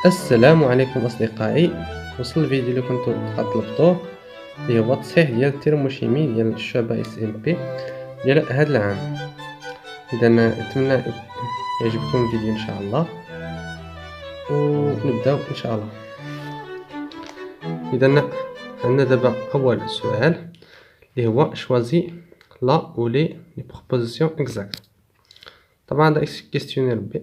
السلام عليكم أصدقائي. وصل الفيديو اللي كنتو طلبتوه اللي هو التصحيح ديال التيرموشيمي ديال الشعبة اس ام بي ديال هذا العام. اذا نتمنى يعجبكم الفيديو ان شاء الله، ونبداو ان شاء الله. اذا عندنا دابا اول سؤال اللي هو شوازي لا او لي بروبوزيسيون اكزاكت. طبعا هذا كيستيونير بي.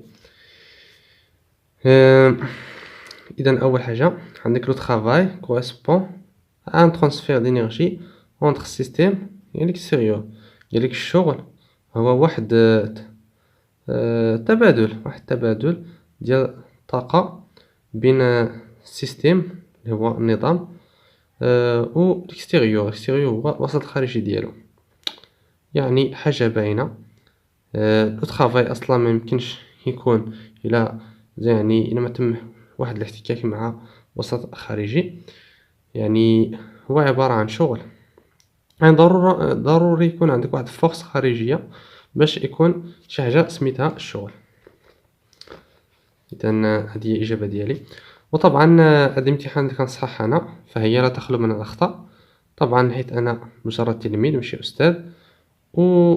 إذا أول حاجة عندك لو ترافاي كوريسبون à un transfert d'énergie entre système et l'extérieur. ديالك الشغل هو واحد تبادل ديال الطاقة بين السيستيم اللي هو النظام و الاكستيريور هو الوسط الخارجي ديالو، يعني حاجة باينة. لو ترافاي اصلا ما يمكنش يكون الا ما تم واحد الاحتكاك مع وسط خارجي، يعني هو عبارة عن شغل. يعني ضروري يكون عندك واحد الفورس خارجية باش يكون شي حاجة سميتها الشغل. اذا هذه هي الاجابة ديالي. وطبعا هذا الامتحان كنصحح انا، فهي لا تخلو من الاخطاء طبعا، حيت انا مجرد تلميذ ماشي استاذ، و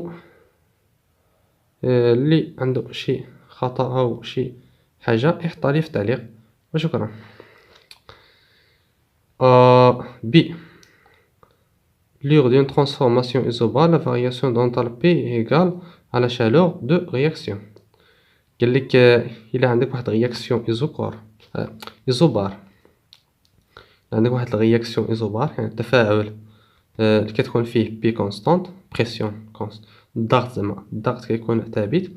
اللي عنده شي خطأ أو شي حاجة يحط لي في التعليق، وشكرا. B. Lors d'une transformation isobare, la variation d'enthalpie est égale à la chaleur de réaction. قال لك إلا عندك واحد رياكسيون إيزوبار، عندك واحد الرياكسيون إيزوبار يعني التفاعل اللي كتكون فيه بي كونستانت، بريسيون كونست، الضغط كيكون ثابت.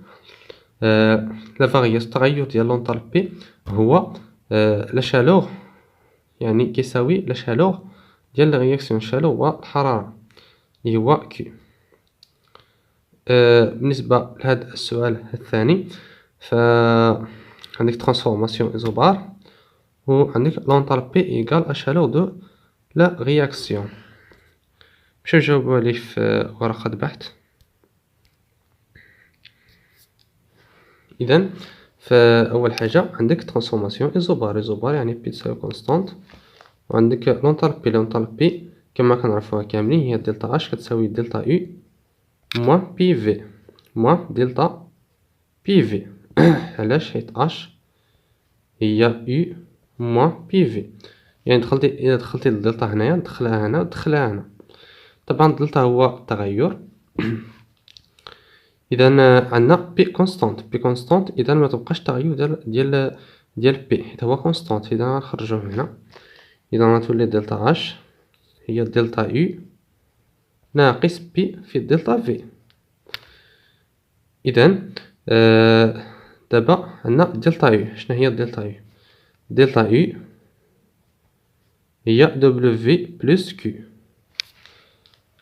لا فارياسيون التغير ديال لونطالبي هو لا شالور، يعني كيساوي لا شالور ديال لا رياكسيون. شالور هو الحرارة اللي هو كيو. بالنسبة لهذا السؤال الثاني، ف عندك ترانسفورماسيون ايزوبار و عندك لونطالبي ايكال ا شالور دو لا رياكسيون. باش نجاوبو عليه في ورقة بحث. إذن فأول حاجة عندك ترانسفورماسيون ايزوبار يعني بي تساوي كونستانت، وعندك لونطالبي كما كنعرفوها كاملين هي دلتا اش كتساوي دلتا يو موان بي في دلتا بي في. علاش؟ حيت اش هي يو موان بي في، يعني إلا دخلتي الدلتا هنايا دخلها هنا ودخلها هنا. طبعا الدلتا هو التغير. اذا عندنا بي كونستانت، اذا ما تبقاش التغير ديال بي حيت هو كونستانت، اذا غنخرجوه هنا. اذا غتولي دلتا اش هي دلتا يو ناقص بي في دلتا في. اذا دابا عندنا دلتا يو. شنو هي دلتا يو؟ دلتا يو هي دبليو في بلس كيو.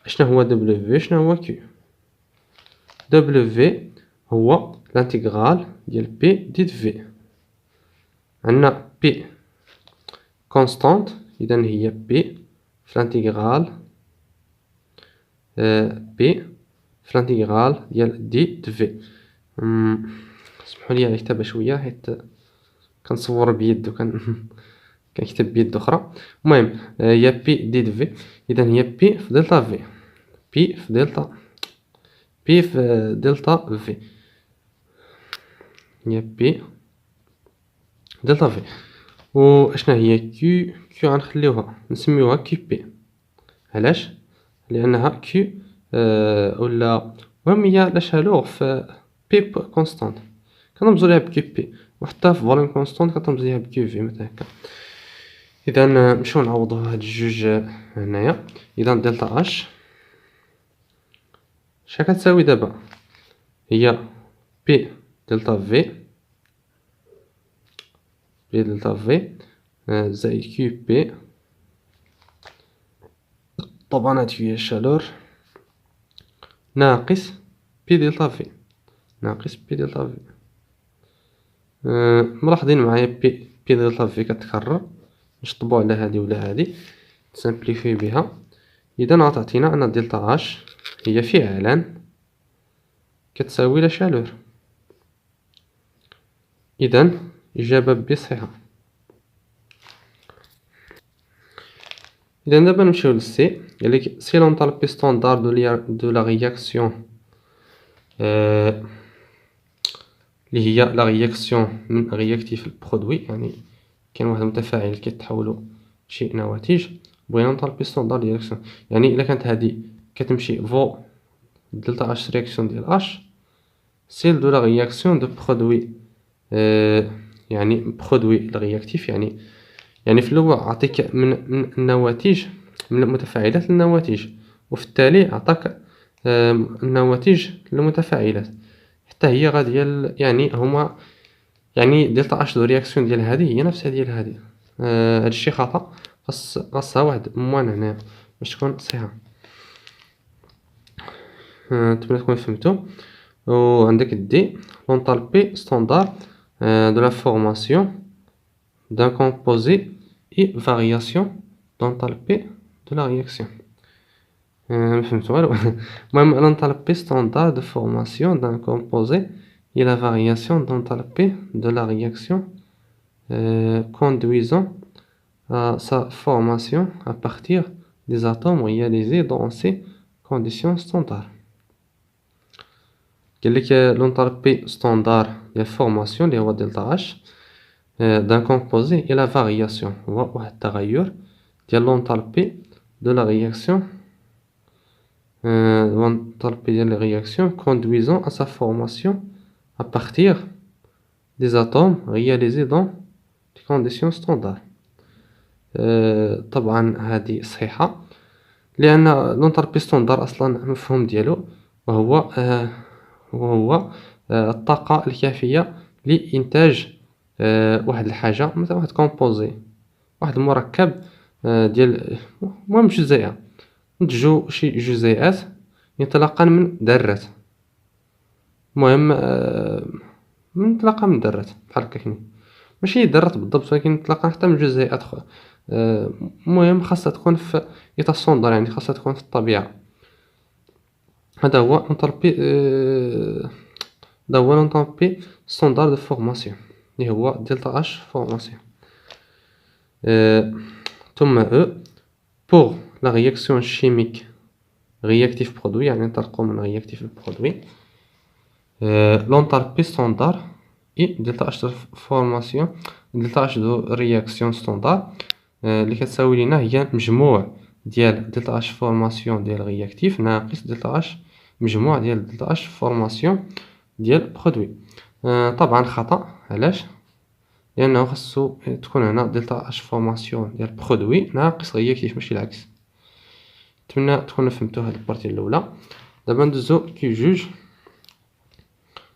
شنو هو دبليو في؟ شنو هو كيو؟ دبليو في هو الانتيغرال ديال بي ديت في. عندنا بي كونستانت، اذا هي بي في الانتيغرال بي في الانتيغرال ديال دي د في. سمحوا لي على الكتابة شوية حيت كنصور بيد كنكتب بيد اخرى. المهم هي بي دي د في، اذا هي بي في دلتا في، بي في دلتا في، هي بي دلتا في. واشنا هي كيو غنخليوها نسميوها كيو بي. علاش؟ لانها كيو ولا المهم هي لا شالور في بي كونستانت كنرمزو ليها بكيو بي، وحتى في فوليوم كونستانت كترمز ليها بكيو في مثلا هكا. اذا نمشيو نعوضو هاد الجوج هنايا. اذا دلتا اش شحال كتساوي دابا؟ هي بي دلتا في زائد كيو بي. طبعا هاد هي الشالور ناقص بي دلتا في ملاحظين معايا بي دلتا في كتكرر، نشطبو على هادي ولا هادي نسامبليفي بها. اذا غتعطينا ان دلتا اش هي فعلا كتساوي لا شالور. اذا اجابه بي صحيحه. إذا دابا نمشيو للسي، قالك سي لونتالبي ستوندار دو لا رياكسيون اللي هي لا رياكسيون من رياكتيف البرودوي، يعني كاين واحد المتفاعل كيتحولوا شي نواتج، بغينا نطالبي ستوندار ديال رياكسيون. يعني الا كانت هادي كتمشي فو دلتا اش رياكسيون ديال اش سيل دو لا رياكسيون دو برودوي، يعني برودوي الرياكتيف، يعني في الاول عطيك من النواتج، من المتفاعلات للنواتج، وفي التالي عطاك النواتج للمتفاعلات، حتى هي غادي يعني هما يعني دلتا اش دو رياكسيون ديال هذه هي نفسها ديال هذه. هادشي خطا، خاصها واحد موان هنا باش تكون صحيحه. نتمنى تكونوا فهمتوا. وعندك دي لونتالبي ستوندار دو لا فورماسيون d'un composé et variation d'enthalpie de la réaction. فهمتوا والو؟ المهم l'enthalpie standard de formation d'un composé et la variation d'enthalpie de la réaction conduisant à sa formation à partir des atomes réalisés dans ces conditions standards. قال لك l'enthalpie standard de formation اللي هو دلتا H d'un composé et la variation هو واحد التغير ديال l'enthalpie de la réaction l'enthalpie ديال la réaction conduisant à sa formation à partir des atomes réalisés dans des conditions standards. طبعا هذه صحيحة، لأن l'enthalpie standard أصلا المفهوم ديالو وهو الطاقة الكافية لإنتاج واحد الحاجة، مثلا واحد كومبوزي، واحد المركب ديال المهم جزيئة، نتجو شي جزيئات انطلاقا من ذرات، المهم انطلاقا من ذرات بحال هكا، ماشي ذرات بالضبط ولكن انطلاقا حتى من جزيئات اخرى. المهم خاصها تكون في ايتا سوندار، يعني خاصها تكون في الطبيعة. هذا هو لونطالبي ستوندار دو فورماسيون اللي هو دلتا اش فورماسيون. ثم pour la réaction chimique réactif produit، يعني ننطلقوا من réactif البرودوي، l'enthalpie standard et delta H de formation delta H de réaction standard اللي كتساوي لنا هي مجموع ديال دلتا H فورماسيون ديال رياكتيف ناقص دلتا H مجموع ديال دلتا H فورماسيون ديال برودوي. طبعا خطأ، علاش؟ لأنه خاصو تكون هنا دلتا اش فورماسيون ديال برودوي ناقص رياكتيف، ماشي العكس. نتمنى تكونوا فهمتوا هاد البارتي الاولى. دابا ندوزو كي جوج.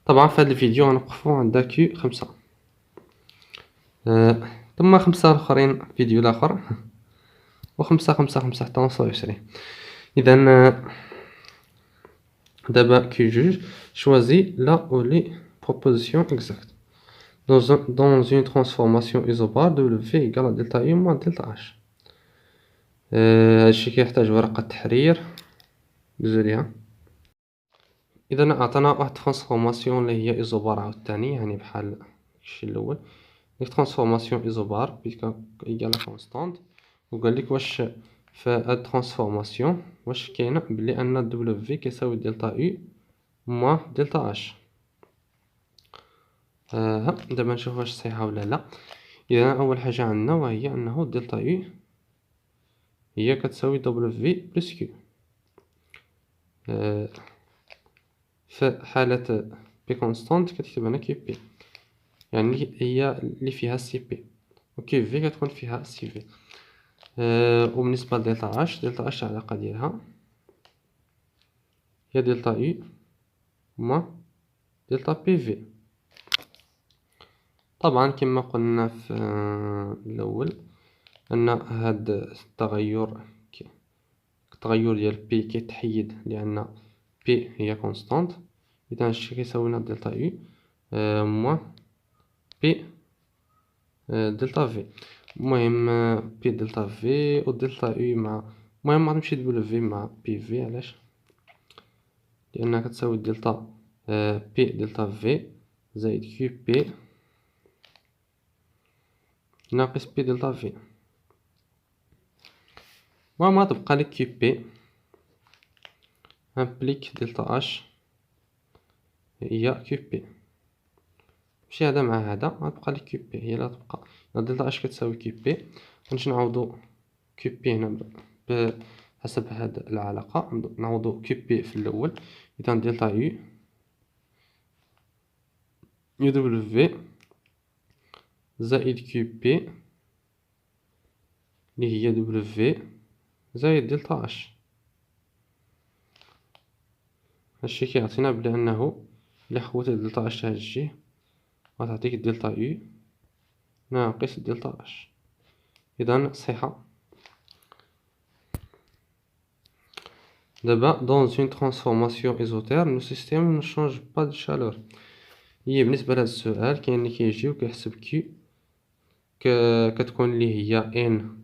طبعا في هاد الفيديو غنوقفو عند كي 5 ثم 5 الاخرين فيديو الاخر، و5 5 5 حتى نوصلو 20. اذا دابا كي جوج choisis la ou les propositions exactes dans une transformation isobare W égale à delta U moins delta H. هادشي كيحتاج ورقة تحرير، دوزو ليها. إذا أعطانا واحد ترانسفورماسيون اللي هي إيزوبار عاوتاني، يعني بحال الشي الأول، ديك ترانسفورماسيون إيزوبار بيسك إيكالا كونستانت، وقالك واش في هاد ترانسفورماسيون واش كاينة بلي أن W كيساوي دلتا U moins دلتا H. دابا نشوف واش صحيحة ولا لا. إذا أول حاجة عندنا وهي أنه دلتا U هي كتساوي W بلس Q. في حالة بي كونستانت كتكتب هنا كي بي، يعني هي اللي فيها سي بي، وكي في كتكون فيها سي في. وبالنسبة لدلتا اش، دلتا اش العلاقة ديالها هي دلتا يو ما دلتا بي في. طبعا كما قلنا في الأول أن هاد التغير ديال بي كيتحيد لأن بي هي كونستانت، إذا هادشي كيساوي لنا دلتا يو موان بي دلتا في. المهم بي دلتا في و دلتا يو مع، المهم غنمشي دبليو في مع بي في. علاش؟ لأنها كتساوي دلتا بي دلتا في زائد كيو بي ناقص بي دلتا في. المهم غتبقى لك كيو بي امبليك دلتا اش هي كيو بي. ماشي هذا مع هذا، غتبقى لك كيو بي هي اللي غتبقى دلتا اش كتساوي كيو بي. غنمشي نعوضو كيو بي هنا بحسب هاد العلاقة، نعوضو كيو بي في الأول. إذا دلتا يو دبليو في زائد كيو بي اللي هي دبليو في زائد دلتا اش. هادشي كيعطينا بلي أنه إلا حولت دلتا اش لهاد الجهة غتعطيك دلتا يو ناقص دلتا اش. إذا صحيحة. دابا dans une transformation isotherme le système ne change pas de chaleur. هي بالنسبة لهاد السؤال كاين اللي كيجي وكيحسب كي كتكون اللي هي ان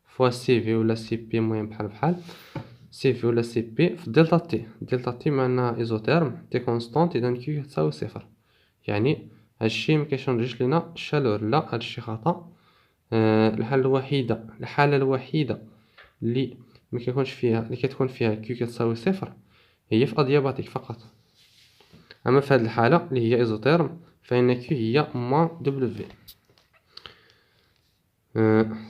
فوا سي في ولا سي بي، المهم بحال سي في ولا سي بي في دلتا تي. دلتا تي مع انها ايزوتيرم تي كونستانت، اذا كيو تساوي صفر. يعني هادشي مكيشونجيش لينا الشالور، لا هادشي خطأ. الحالة الوحيدة اللي مكيكونش فيها اللي كتكون فيها كيو كتساوي صفر هي في ادياباتيك فقط. اما في هاد الحالة اللي هي ايزوتيرم فإن كيو هي ما دبليو في.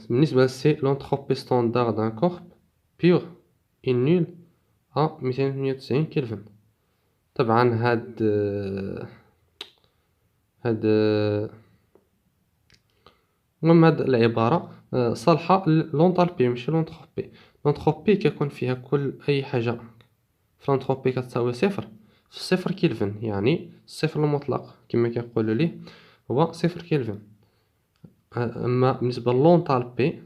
بالنسبة لسي لونتروبي ستاندار دان كورب بيور اي نول ا 298 كلفن. طبعا هاد المهم هاد العبارة صالحة لونتالبي ماشي لونتروبي. لونتروبي كيكون فيها كل أي حاجة في لونتروبي كتساوي صفر في صفر كلفن، يعني الصفر المطلق كما كيقولوا ليه هو صفر كلفن. أما بالنسبة لونتالبي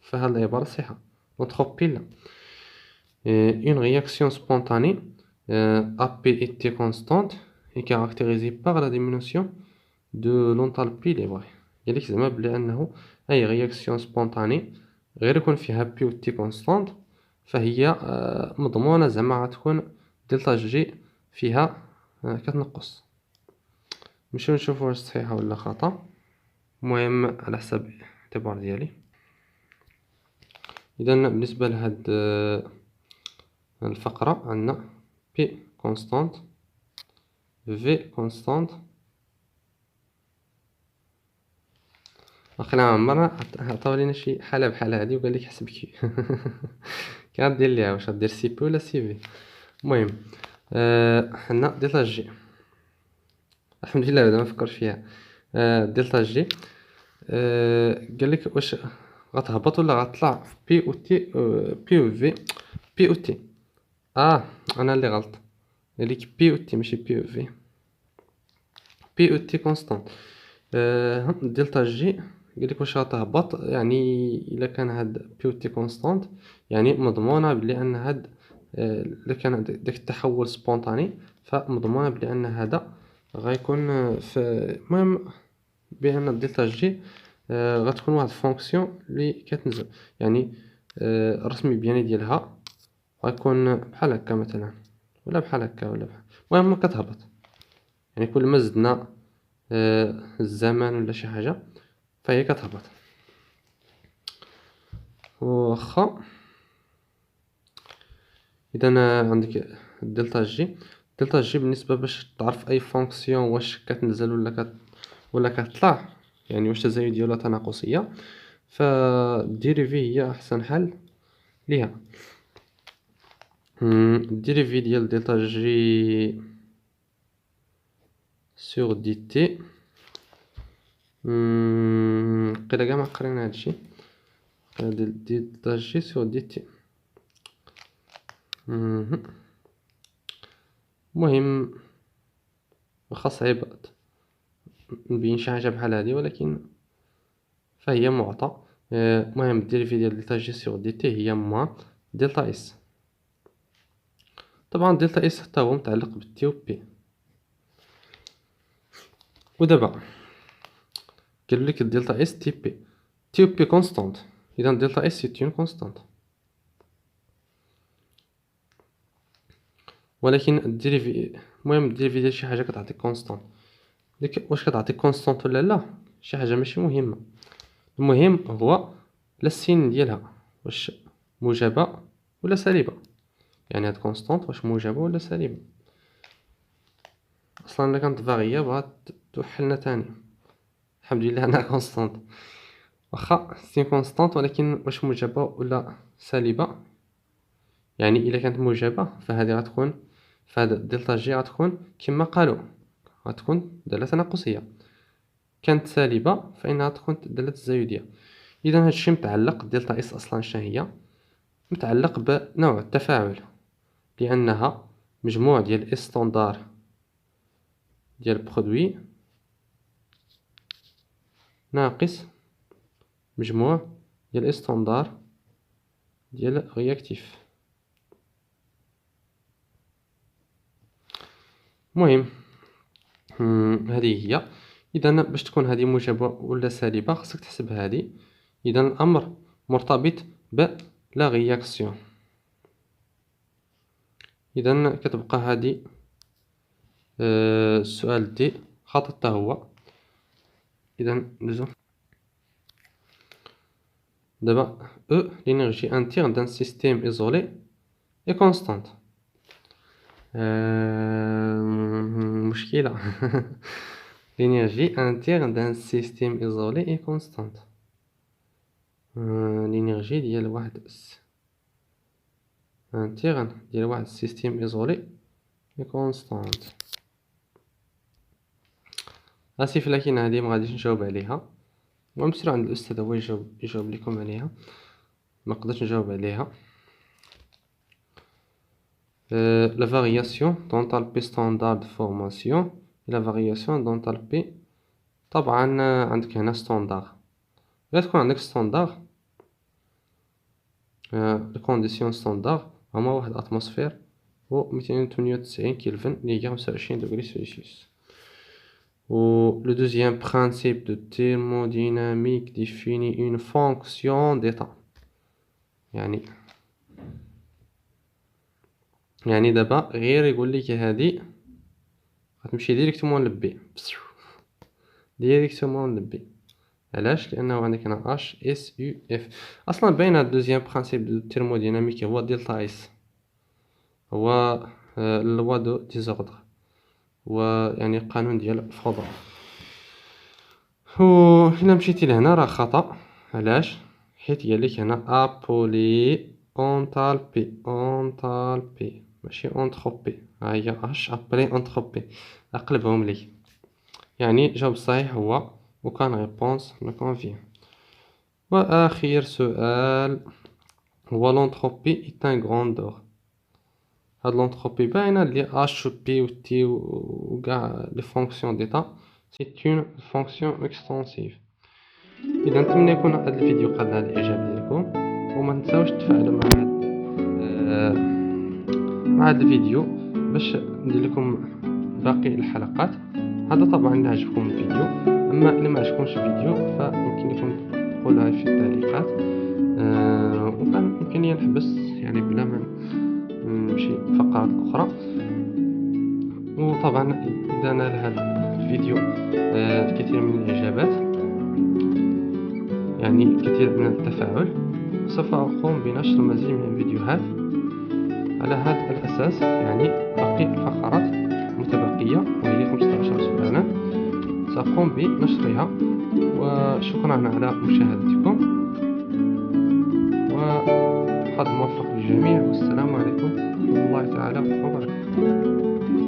فهاد العبارة صحيحة، لونتروبي لا. Une réaction spontanée AP et T constante est caractérisée par la diminution de l'enthalpie libre. يعني زعما بلي أنه أي رياكسيون سبونطاني غير يكون فيها بي و تي كونستانت فهي مضمونة زعما غتكون دلتا جي فيها كتنقص. نمشيو نشوفو واش صحيحة ولا خطأ، المهم على حسب الاعتبار ديالي. إذا بالنسبة لهاد الفقرة عندنا بي كونستانت في كونستانت. واخا عمرنا عطاو لينا شي حالة بحال هادي وقال لك حسب كي كندير ليها واش غدير سي بي ولا سي في. المهم حنا دلتا جي الحمد لله بعدا ما فكرش فيها. دلتا جي قال لك واش غتهبط ولا غتطلع في بي او تي بي او في بي او تي. انا اللي غلط، قال لك بي او تي ماشي بي او في. بي او تي كونستانت دلتا جي قال لك واش غتهبط، يعني الا كان هاد بي او تي كونستانت يعني مضمونه بلي ان هاد الا كان داك التحول سبونطاني فمضمونه بلي ان هذا غيكون في المهم بان دلتا جي غتكون واحد الفونكسيون اللي كتنزل، يعني الرسم البياني ديالها غيكون بحال هكا مثلا ولا بحال هكا ولا بحال، المهم كتهبط. يعني كل ما زدنا الزمان ولا شي حاجه فهي كتهبط. واخا اذا عندك دلتا جي. دلتا جي بالنسبه باش تعرف اي فونكسيون واش كتنزل ولا كتطلع، يعني واش تزايديه ولا تناقصيه، فالديريفي هي احسن حل ليها. الديريفي ديال دلتا جي سور دي تي قيلا كاع ما قرينا هادشي. دلتا جي سور دي تي المهم واخا صعيب نبين شي حاجه بحال هادي ولكن فهي معطى. المهم الديريفي ديال دلتا جي سور دي تي هي ما دلتا اس. طبعا دلتا اس حتى هو متعلق بالتي و بي. ودابا قال لك دلتا اس تي بي، تي و بي كونستانت، اذا دلتا اس سي اون كونستانت. ولكن الديريفي المهم الديريفي ديال شي حاجه كتعطيك كونستانت، ديك واش كتعطيك كونستانت ولا لا شي حاجه ماشي مهمه. المهم هو لا السين ديالها واش موجبة ولا سالبة، يعني هاد كونستانت واش موجبة ولا سالبة. اصلا الا كانت فاريا بغات توحلنا تاني، الحمد لله انها كونستانت، واخا سي كونستانت ولكن واش موجبة ولا سالبة. يعني الا كانت موجبة فهذه غتكون، فهاد دلتا جي غتكون كما قالوا غتكون دالة تناقصية، كانت سالبة فإنها تكون دالة تزايدية. إذا هادشي متعلق دلتا اس أصلا شناهي، متعلق بنوع التفاعل، لأنها مجموع ديال اس ستوندار ديال برودوي ناقص مجموع ديال اس ستوندار ديال رياكتيف. المهم هذه هي. إذا باش تكون هذه موجبة ولا سالبة خاصك تحسب هذه. إذا الأمر مرتبط ب لا رياكسيون. إذا كتبقى هذه السؤال دي خاطئ حتى هو. إذا ندوزو دابا l'énergie interne d'un système isolé est constante. مشكلة. l'énergie interne d'un système isolé est constante. l'énergie ديال واحد interne ديال واحد système isolé est constante. اسف لكن هذه ما غاديش نجاوب عليها، ونمشيو عند الاستاذ هو يجاوب لكم عليها، ما قدرتش نجاوب عليها. la variation d'enthalpie standard de formation et la variation d'enthalpie. طبعا عندك هنا ستاندار، غير تكون عندك ستاندار الكونديسيون ستاندار هما واحد اتموسفير و 298 كلفن اللي هي 25 دوغري سلسيوس. و le deuxième principe de thermodynamique définit une fonction d'état. يعني دابا غير يقول لك هذه غتمشي ديريكتومون لبي، ديريكتومون لبي. علاش؟ لانه عندك هنا اش اس يو اف. اصلا باين هاد دوزيام برانسيپ دو تيرموديناميك هو دلتا اس، هو لوا دو ديزوردر، هو يعني قانون ديال الفوضى. و الا مشيتي لهنا راه خطا. علاش؟ حيت قال لك هنا ابولي اونتالبي، اونتالبي ماشي اونتروبي. ها هي اش ابري اونتروبي، اقلبهم لي. يعني الجواب الصحيح هو وكان ريبونس مي كونفيان. واخر سؤال هو لونتروبي ايت ان غروندور. هاد لونتروبي باينه لي اش و بي و تي و كاع لي فونكسيون ديتا سي اون فونكسيون اكستنسيف. اذا نتمنى يكون هذا الفيديو قاد نال الاعجاب ديالكم، وما تنساوش تفاعلوا مع هذا الفيديو باش ندير لكم باقي الحلقات. هذا طبعا الا عجبكم الفيديو، اما الا ما عجبكمش الفيديو فيمكن لكم تقولها في التعليقات. وكان يمكنني نحبس يعني بلا ما نمشي فقرات اخرى. وطبعا اذا نال هذا الفيديو الكثير من الاعجابات، يعني كثير من التفاعل، سوف اقوم بنشر المزيد من الفيديوهات على هذا الاساس. يعني باقي الفقرات متبقيه وهي 15 سؤالا سأقوم بنشرها. وشكرا على مشاهدتكم، وحظ موفق للجميع، والسلام عليكم ورحمة الله تعالى وبركاته.